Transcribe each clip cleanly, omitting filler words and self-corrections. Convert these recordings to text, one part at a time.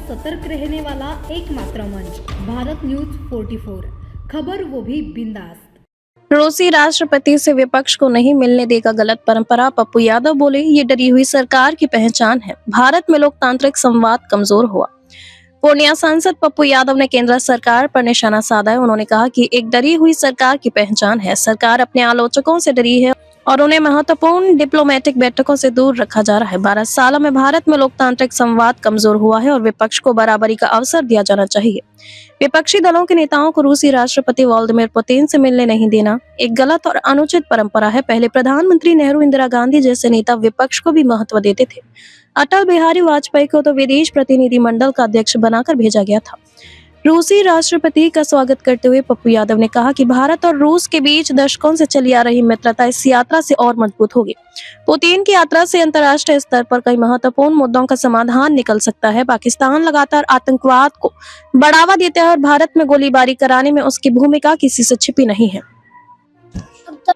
सतर्क रहने वाला एकमात्र मंच भारत न्यूज 44, खबर वो भी बिंदास। रूसी राष्ट्रपति से विपक्ष को नहीं मिलने देगा गलत परंपरा, पप्पू यादव बोले ये डरी हुई सरकार की पहचान है। भारत में लोकतांत्रिक संवाद कमजोर हुआ। पूर्णिया सांसद पप्पू यादव ने केंद्र सरकार पर निशाना साधा है। उन्होंने कहा कि एक डरी हुई सरकार की पहचान है। सरकार अपने आलोचकों से डरी है और उन्हें महत्वपूर्ण डिप्लोमेटिक बैठकों से दूर रखा जा रहा है। 12 सालों में भारत में लोकतांत्रिक संवाद कमजोर हुआ है और विपक्ष को बराबरी का अवसर दिया जाना चाहिए। विपक्षी दलों के नेताओं को रूसी राष्ट्रपति व्लादिमीर पुतिन से मिलने नहीं देना एक गलत और अनुचित परंपरा है। पहले प्रधानमंत्री नेहरू, इंदिरा गांधी जैसे नेता विपक्ष को भी महत्व देते थे। अटल बिहारी वाजपेयी को तो विदेश प्रतिनिधि मंडल का अध्यक्ष बनाकर भेजा गया था। रूसी राष्ट्रपति का स्वागत करते हुए पप्पू यादव ने कहा कि भारत और रूस के बीच दशकों से चली आ रही मित्रता इस यात्रा से और मजबूत होगी। पुतिन की यात्रा से अंतर्राष्ट्रीय स्तर पर कई महत्वपूर्ण मुद्दों का समाधान निकल सकता है। पाकिस्तान लगातार आतंकवाद को बढ़ावा देता है और भारत में गोलीबारी कराने में उसकी भूमिका किसी से छिपी नहीं है।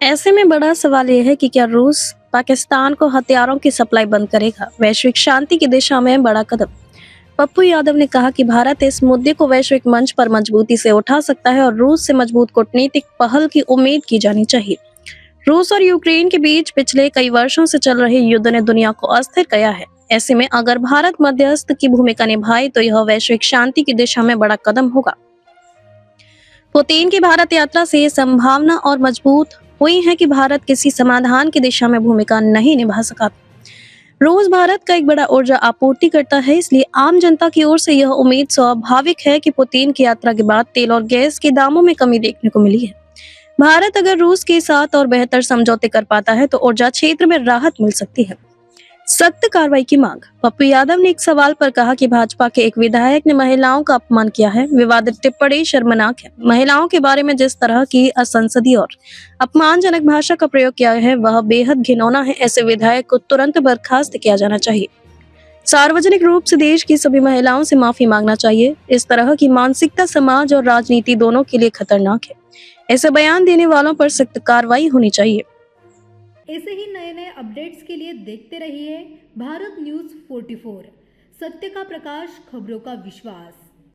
ऐसे में बड़ा सवाल यह है कि क्या रूस पाकिस्तान को हथियारों की सप्लाई बंद करेगा? वैश्विक शांति की दिशा में बड़ा कदम। पप्पू यादव ने कहा कि भारत इस मुद्दे को वैश्विक मंच पर मजबूती से उठा सकता है और रूस से मजबूत कूटनीतिक पहल की उम्मीद की जानी चाहिए। रूस और यूक्रेन के बीच पिछले कई वर्षों से चल रहे युद्ध ने दुनिया को अस्थिर किया है। ऐसे में अगर भारत मध्यस्थ की भूमिका निभाए तो यह वैश्विक शांति की दिशा में बड़ा कदम होगा। पुतिन की भारत यात्रा से ये संभावना और मजबूत हुई है कि भारत किसी समाधान की दिशा में भूमिका नहीं निभा सका। रूस भारत का एक बड़ा ऊर्जा आपूर्ति करता है, इसलिए आम जनता की ओर से यह उम्मीद स्वाभाविक है कि पुतिन की यात्रा के बाद तेल और गैस के दामों में कमी देखने को मिली है। भारत अगर रूस के साथ और बेहतर समझौते कर पाता है तो ऊर्जा क्षेत्र में राहत मिल सकती है। सख्त कार्रवाई की मांग। पप्पू यादव ने एक सवाल पर कहा कि भाजपा के एक विधायक ने महिलाओं का अपमान किया है। विवादित टिप्पणी शर्मनाक है। महिलाओं के बारे में जिस तरह की असंसदीय और अपमानजनक भाषा का प्रयोग किया है वह बेहद घिनौना है। ऐसे विधायक को तुरंत बर्खास्त किया जाना चाहिए। सार्वजनिक रूप से देश की सभी महिलाओं से माफी मांगना चाहिए। इस तरह की मानसिकता समाज और राजनीति दोनों के लिए खतरनाक है। ऐसे बयान देने वालों पर सख्त कार्रवाई होनी चाहिए। ऐसे ही नए नए अपडेट्स के लिए देखते रहिए भारत न्यूज 44, सत्य का प्रकाश, खबरों का विश्वास।